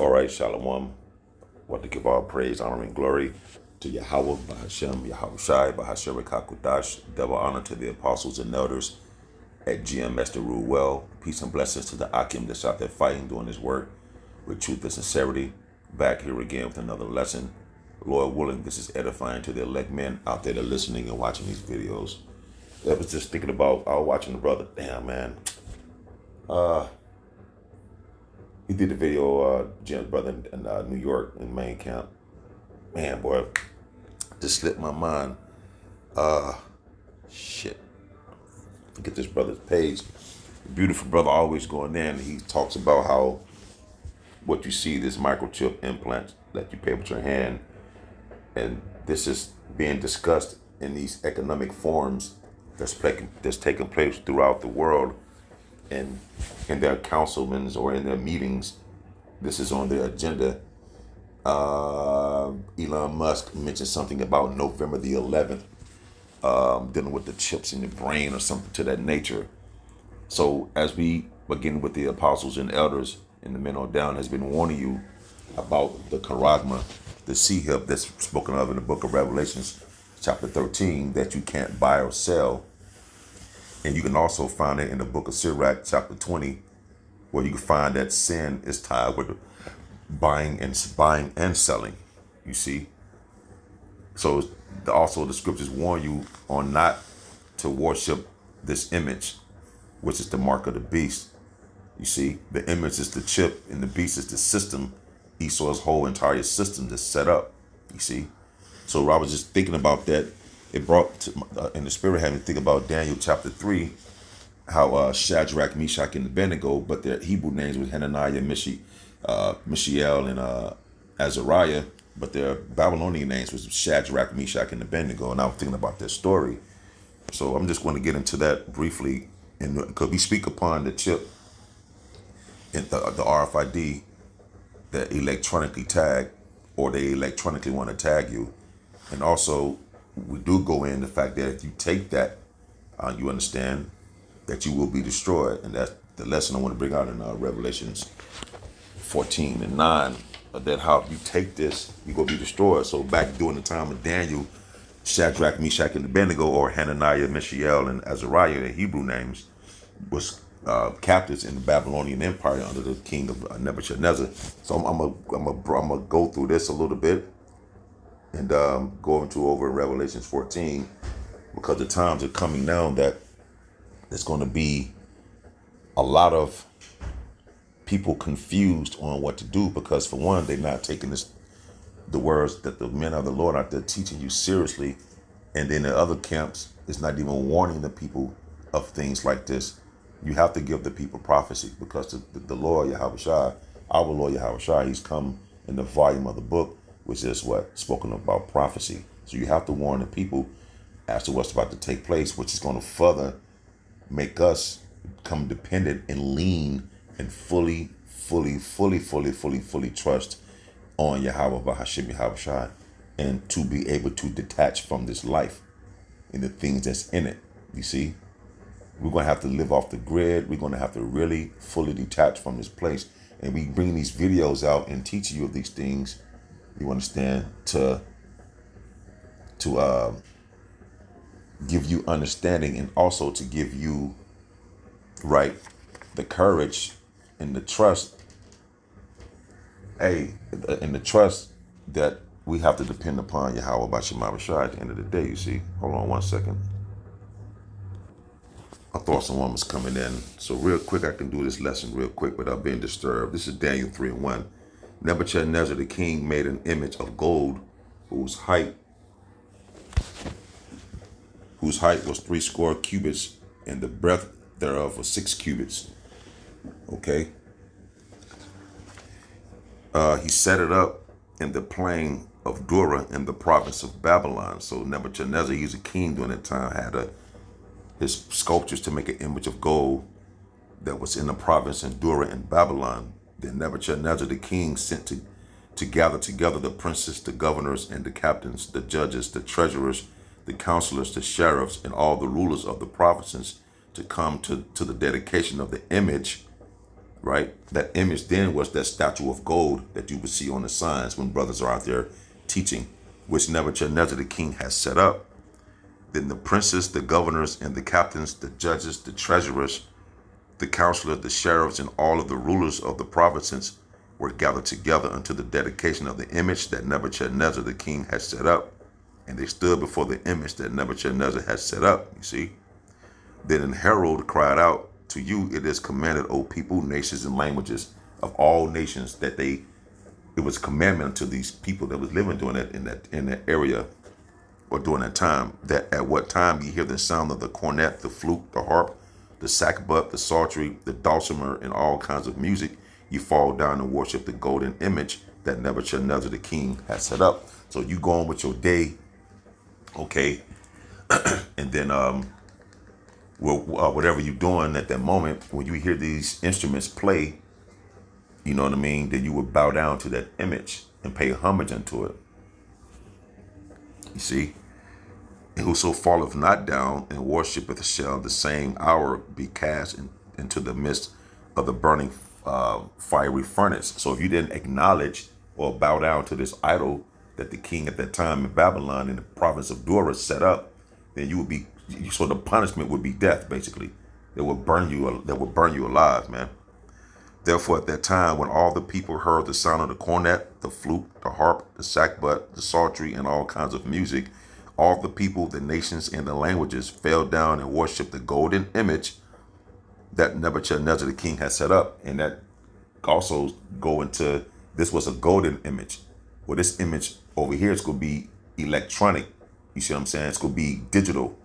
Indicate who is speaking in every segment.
Speaker 1: All right, Shalom. Want to give all praise, honor, and glory to Yahweh, Bahashem, Yahweh Shai, Bahashem Kakudash. Double honor to the apostles and elders at GMS to rule well. Peace and blessings to the Akim that's out there fighting, doing his work with truth and sincerity. Back here again with another lesson. Lord willing, this is edifying to the elect men out there that are listening and watching these videos. I was just thinking about, I was watching the brother. Damn, man. He did the video, Jim's brother in New York in main camp. Man, boy, just slipped my mind. Shit. Look at this brother's page. Beautiful brother always going in. He talks about how what you see, this microchip implant that you pay with your hand, and this is being discussed in these economic forums that's taking place throughout the world, and in their councilmen or in their meetings. This is on their agenda. Elon Musk mentioned something about November the 11th, dealing with the chips in the brain or something to that nature. So as we begin with the apostles and elders and the men on down has been warning you about the charagma, the C-hip that's spoken of in the book of Revelations, chapter 13, that you can't buy or sell. And you can also find it in the book of Sirach, chapter 20, where you can find that sin is tied with buying and selling, you see. So also the scriptures warn you on not to worship this image, which is the mark of the beast. You see, the image is the chip and the beast is the system. Esau's whole entire system is set up, you see. So I was just thinking about that. It brought to, in the spirit, having to think about Daniel chapter 3, how Shadrach, Meshach, and Abednego, but their Hebrew names was Hananiah, Mishael, and Azariah, but their Babylonian names was Shadrach, Meshach, and Abednego. And I was thinking about their story. So I'm just going to get into that briefly, and because we speak upon the chip and the RFID that electronically tag, or they electronically want to tag you. And also, we do go in the fact that if you take that, you understand that you will be destroyed. And that's the lesson I want to bring out in Revelations 14 and 9, that how if you take this, you will be destroyed. So back during the time of Daniel, Shadrach, Meshach, and Abednego, or Hananiah, Mishael, and Azariah, their Hebrew names, was captives in the Babylonian Empire under the king of Nebuchadnezzar. So I'm gonna go through this a little bit and go into over in Revelations 14, because the times are coming now that there's going to be a lot of people confused on what to do, because for one, they're not taking the words that the men of the Lord out there teaching you seriously, and then the other camps is not even warning the people of things like this. You have to give the people prophecy, because the Lord Yahweh Shai, our Lord Yahweh Shai, he's come in the volume of the book, which is what spoken about prophecy. So you have to warn the people as to what's about to take place, which is going to further make us come dependent and lean and fully trust on Yahweh Bahashem Yahweh Shai, and to be able to detach from this life and the things that's in it. You see, we're going to have to live off the grid. We're going to have to really fully detach from this place. And we bring these videos out and teach you of these things, you understand, to give you understanding, and also to give you, right, the courage and the trust, and the trust that we have to depend upon Yahweh Bashim Shai at the end of the day, you see. Hold on one second. I thought someone was coming in. So real quick, I can do this lesson real quick without being disturbed. This is Daniel 3 and 1. Nebuchadnezzar the king made an image of gold whose height was 60 cubits, and the breadth thereof was 6 cubits. Okay. He set it up in the plain of Dura in the province of Babylon. So Nebuchadnezzar, he's a king during that time, had his sculptures to make an image of gold that was in the province in Dura in Babylon. Then Nebuchadnezzar the king sent to gather together the princes, the governors, and the captains, the judges, the treasurers, the counselors, the sheriffs, and all the rulers of the provinces to come to the dedication of the image right? That image then was that statue of gold that you would see on the signs when brothers are out there teaching, which Nebuchadnezzar the king has set up. Then the princes, the governors, and the captains, the judges, the treasurers, the counselors, the sheriffs, and all of the rulers of the provinces were gathered together unto the dedication of the image that Nebuchadnezzar the king had set up. And they stood before the image that Nebuchadnezzar had set up, you see. Then an herald cried out, to you it is commanded, O people, nations, and languages of all nations, that it was commandment to these people that was living during that in that area or during that time, that at what time you hear the sound of the cornet, the flute, the harp, the sackbut, the psaltery, the dulcimer, and all kinds of music, you fall down and worship the golden image that Nebuchadnezzar the king has set up. So you go on with your day, okay, and then whatever you're doing at that moment, when you hear these instruments play, you know what I mean, then you would bow down to that image and pay homage unto it. You see, and whoso falleth not down and worshipeth shall the same hour be cast into the midst of the burning fiery furnace. So if you didn't acknowledge or bow down to this idol that the king at that time in Babylon in the province of Dura set up, then you would be, so the punishment would be death, basically. That would burn you alive, man. Therefore, at that time, when all the people heard the sound of the cornet, the flute, the harp, the sackbut, the psaltery, and all kinds of music, all the people, the nations, and the languages fell down and worshipped the golden image that Nebuchadnezzar the king had set up. And that also go into, this was a golden image. Well, this image over here is going to be electronic. You see what I'm saying? It's going to be digital.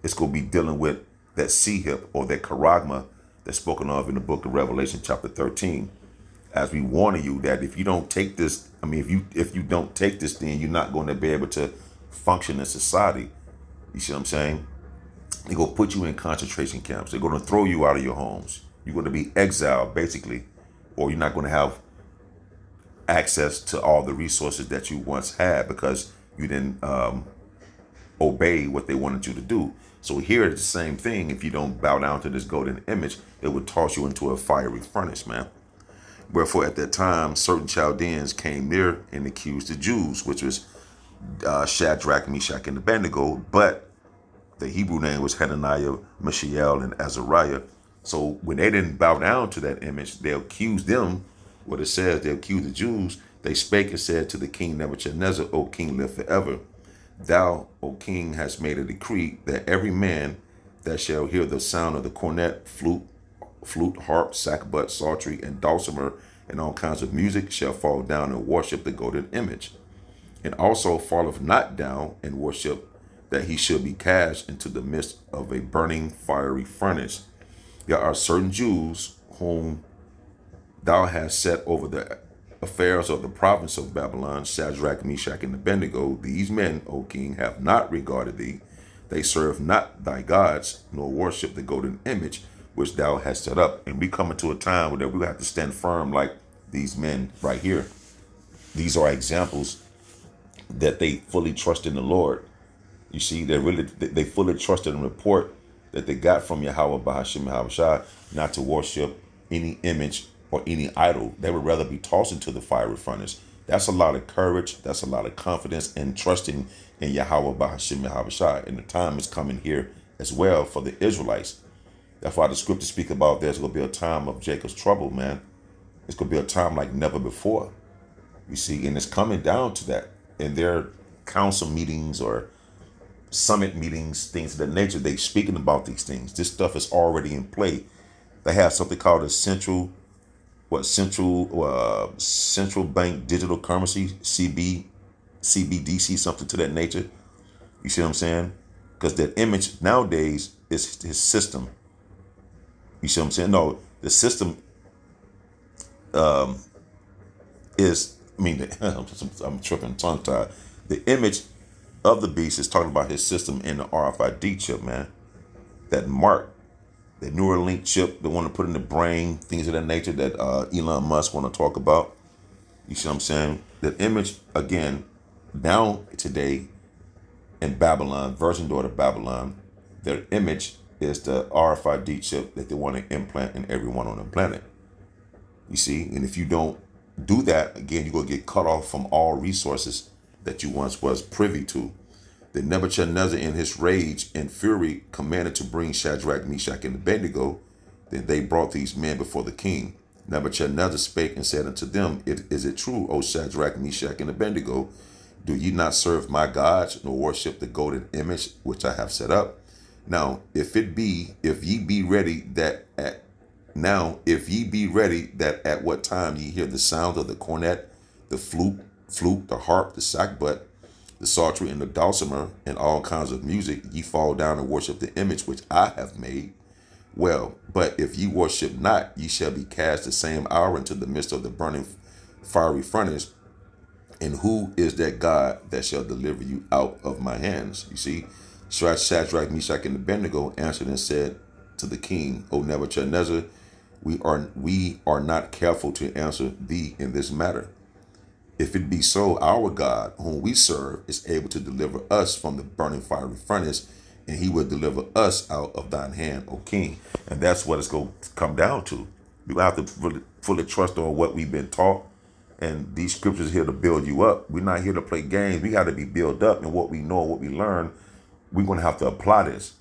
Speaker 1: It's going to be dealing with that C-hip or that charagma that's spoken of in the book of Revelation chapter 13. As we warning you that if you don't take this, I mean, if you don't take this, then you're not going to be able to function in society. You see what I'm saying? They're going to put you in concentration camps. They're going to throw you out of your homes. You're going to be exiled, basically, or you're not going to have access to all the resources that you once had because you didn't obey what they wanted you to do. So here it's the same thing. If you don't bow down to this golden image, it would toss you into a fiery furnace, man. Wherefore at that time, certain Chaldeans came near and accused the Jews, which was Shadrach, Meshach, and Abednego, but the Hebrew name was Hananiah, Mishael, and Azariah. So when they didn't bow down to that image, they accused them. What it says, they accused the Jews. They spake and said to the king Nebuchadnezzar, O king, live forever. Thou, O king, hast made a decree that every man that shall hear the sound of the cornet, flute, harp, sackbut, psaltery, and dulcimer, and all kinds of music shall fall down and worship the golden image. And also falleth not down and worship, that he should be cast into the midst of a burning fiery furnace. There are certain Jews whom thou hast set over the affairs of the province of Babylon, Shadrach, Meshach, and Abednego. These men, O king, have not regarded thee. They serve not thy gods, nor worship the golden image which thou hast set up. And we come into a time where we have to stand firm like these men right here. These are examples that they fully trust in the Lord. You see, they fully trusted and report that they got from Yahweh Bahashim Yahushua not to worship any image or any idol. They would rather be tossed into the fiery furnace. That's a lot of courage. That's a lot of confidence and trusting in Yahweh Bahashim Yahushua. And the time is coming here as well for the Israelites. That's why the scriptures speak about there's going to be a time of Jacob's trouble, man. It's going to be a time like never before. You see, and it's coming down to that. In their council meetings or summit meetings, things of that nature, they speaking about these things. This stuff is already in play. They have something called a central bank digital currency, CBDC, something to that nature. You see what I'm saying? Because that image nowadays is his system. You see what I'm saying? No, the system is, I mean, I'm tripping, tongue tied. The image of the beast is talking about his system in the RFID chip, man. That mark, that Neuralink chip, they want to put in the brain, things of that nature that Elon Musk want to talk about. You see what I'm saying? That image, again, now today in Babylon, Virgin Daughter Babylon, their image is the RFID chip that they want to implant in everyone on the planet. You see, and if you don't do that, again, you're going to get cut off from all resources that you once was privy to. Then Nebuchadnezzar, in his rage and fury, commanded to bring Shadrach, Meshach, and Abednego. Then they brought these men before the king. Nebuchadnezzar spake and said unto them, Is it true, O Shadrach, Meshach, and Abednego? Do ye not serve my gods, nor worship the golden image which I have set up? Now, if ye be ready that at what time ye hear the sound of the cornet, the flute, the harp, the sackbut, the psaltery, and the dulcimer, and all kinds of music, ye fall down and worship the image which I have made. Well, but if ye worship not, ye shall be cast the same hour into the midst of the burning fiery furnace. And who is that God that shall deliver you out of my hands? You see, Shadrach, Meshach, and Abednego answered and said to the king, O Nebuchadnezzar, we are not careful to answer thee in this matter. If it be so, our God, whom we serve, is able to deliver us from the burning fiery furnace, and he will deliver us out of thine hand, O king. And that's what it's going to come down to. You have to fully trust on what we've been taught. And these scriptures are here to build you up. We're not here to play games. We got to be built up in what we know, what we learn. We're going to have to apply this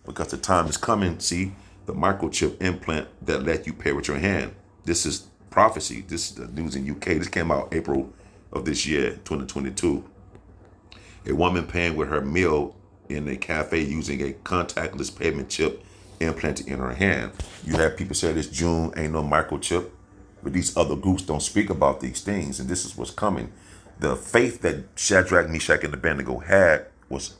Speaker 1: because the time is coming. See, the microchip implant that let you pay with your hand. This is prophecy. This is the news in UK. This came out April of this year, 2022. A woman paying with her meal in a cafe using a contactless payment chip implanted in her hand. You have people say this June ain't no microchip. But these other groups don't speak about these things, and this is what's coming. The faith that Shadrach, Meshach, and Abednego had was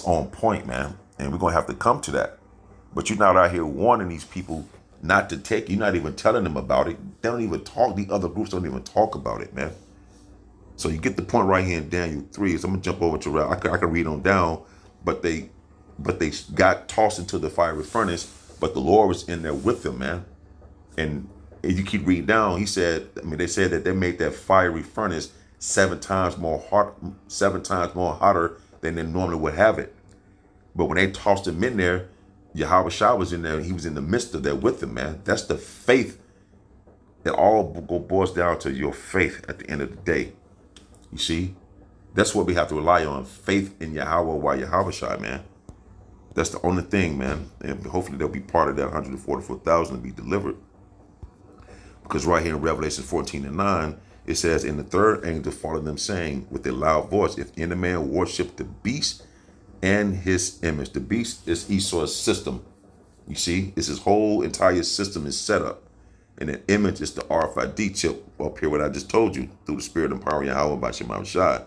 Speaker 1: on point, man. And we're gonna have to come to that. But you're not out here warning these people not to take. You're not even telling them about it. They don't even talk. The other groups don't even talk about it, man. So you get the point right here in Daniel 3. So I'm gonna jump over to I can read on down, but they got tossed into the fiery furnace. But the Lord was in there with them, man. And if you keep reading down, they said that they made that fiery furnace 7 times more hotter than they normally would have it. But when they tossed him in there, Yahweh Shah was in there. He was in the midst of that with them, man. That's the faith. It all boils down to your faith at the end of the day. You see, that's what we have to rely on. Faith in Yahweh while Yahweh Shah, man. That's the only thing, man. And hopefully they'll be part of that 144,000 to be delivered. Because right here in Revelation 14:9, it says, And the third angel followed them, saying with a loud voice, If any man worship the beast and his image. The beast is Esau's system. You see, it's his whole entire system is set up. And the image is the RFID chip up here, what I just told you, through the spirit and power of Yahweh by Shema Shai.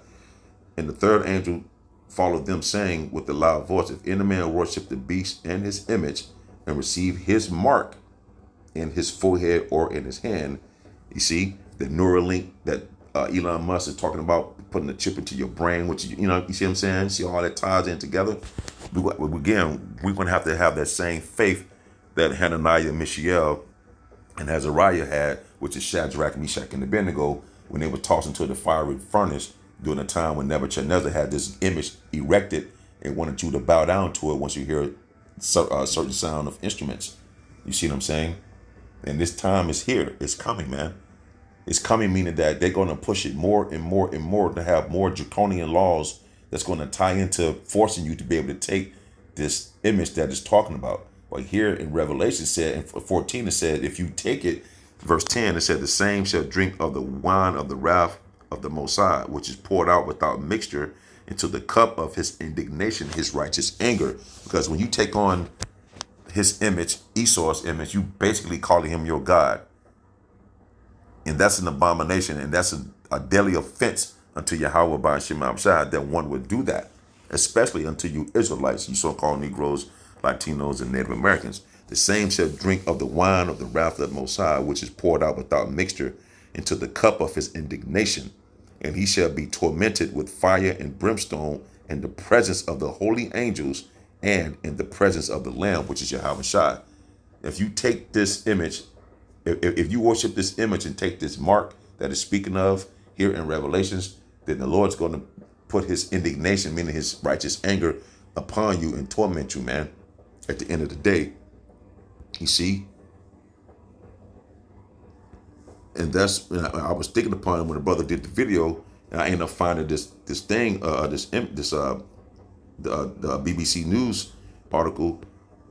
Speaker 1: And the third angel followed them, saying with a loud voice, If any man worship the beast and his image and receive his mark in his forehead or in his hand. You see, the Neuralink that Elon Musk is talking about, putting a chip into your brain, which, you see what I'm saying? See all that ties in together? Again, we're going to have that same faith that Hananiah, Mishael, and Azariah had, which is Shadrach, Meshach, and Abednego, when they were tossed into the fiery furnace during the time when Nebuchadnezzar had this image erected and wanted you to bow down to it once you hear a certain sound of instruments. You see what I'm saying? And this time is here. It's coming, man. It's coming, meaning that they're going to push it more and more and more to have more draconian laws that's going to tie into forcing you to be able to take this image that it's talking about. But here in Revelation said, in 14, it said, if you take it, verse 10, it said, the same shall drink of the wine of the wrath of the Most High, which is poured out without mixture into the cup of his indignation, his righteous anger. Because when you take on his image, Esau's image, you basically calling him your God. And that's an abomination, and that's a deadly offense unto Yahweh by Shema Shai that one would do that, especially unto you Israelites, you so-called Negroes, Latinos, and Native Americans. The same shall drink of the wine of the wrath of the Most High, which is poured out without mixture into the cup of his indignation. And he shall be tormented with fire and brimstone in the presence of the holy angels and in the presence of the Lamb, which is Yahweh Shai. If you take this image, if you worship this image and take this mark that is speaking of here in Revelations, then the Lord's going to put his indignation, meaning his righteous anger, upon you and torment you, man, at the end of the day. You see? And that's, I was thinking upon it when the brother did the video, and I ended up finding this thing, the BBC News article,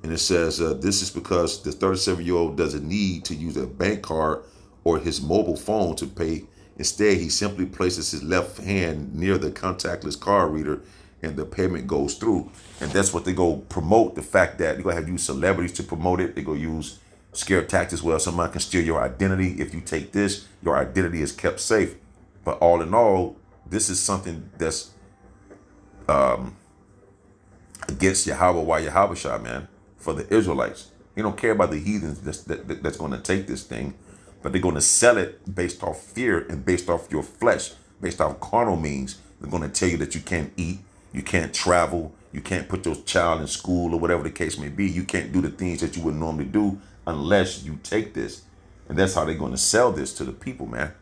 Speaker 1: and it says this is because the 37-year-old doesn't need to use a bank card or his mobile phone to pay. Instead, he simply places his left hand near the contactless card reader, and the payment goes through. And that's what they go promote, the fact that you're gonna have to use celebrities to promote it. They go use scare tactics. Well, somebody can steal your identity. If you take this, your identity is kept safe. But all in all, this is something that's against Yahweh Shah, man, for the Israelites. He don't care about the heathens that's going to take this thing, but they're going to sell it based off fear and based off your flesh, based off carnal means. They're going to tell you that you can't eat, you can't travel, you can't put your child in school or whatever the case may be. You can't do the things that you would normally do unless you take this. And that's how they're going to sell this to the people, man.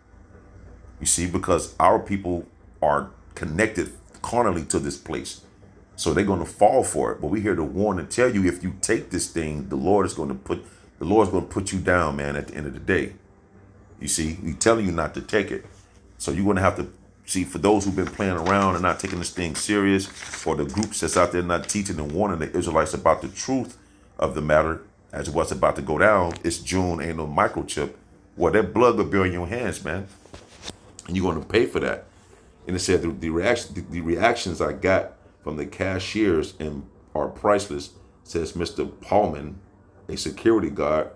Speaker 1: You see, because our people are connected carnally to this place. So they're going to fall for it. But we're here to warn and tell you, if you take this thing, the Lord's going to put you down, man, at the end of the day. You see, we're telling you not to take it. So you're going to have to see, for those who've been playing around and not taking this thing serious, or the groups that's out there not teaching and warning the Israelites about the truth of the matter as what's about to go down. It's June, ain't no microchip. Well, that blood will be on your hands, man. And you're going to pay for that. And it said the reactions I got from the cashiers and are priceless, says Mr. Paulman, a security guard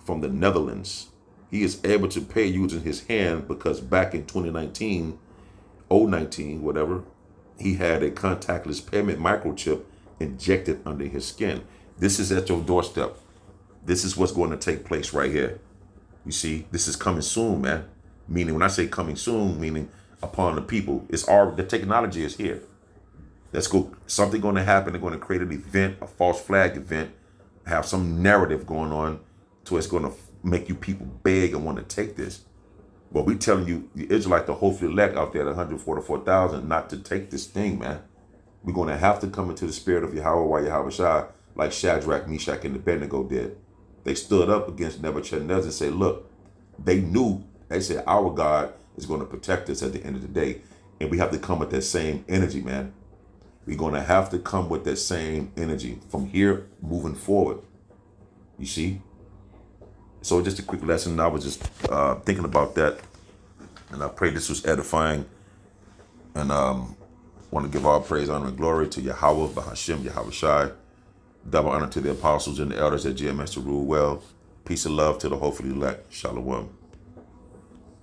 Speaker 1: from the Netherlands. He is able to pay using his hand because back in 2019, whatever, he had a contactless payment microchip injected under his skin. This is at your doorstep. This is what's going to take place right here. You see, this is coming soon, man. Meaning, when I say coming soon, meaning upon the people, the technology is here. Let's go. Something going to happen. They're going to create an event, a false flag event, have some narrative going on, to it's going to make you people beg and want to take this. But we telling you, the Israelite, the hopefully elect out there, the 144,000, not to take this thing, man. We're going to have to come into the spirit of Yahweh Shah, like Shadrach, Meshach, and Abednego did. They stood up against Nebuchadnezzar and said, look, they knew, they said, our God is going to protect us at the end of the day. And we have to come with that same energy, man. We're going to have to come with that same energy from here moving forward. You see? So just a quick lesson. I was just thinking about that. And I pray this was edifying. And want to give all praise, honor, and glory to Yahweh, Bahashem, Yahweh Shai. Double honor to the apostles and the elders at GMS to rule well. Peace and love to the hopefully elect. Shalom.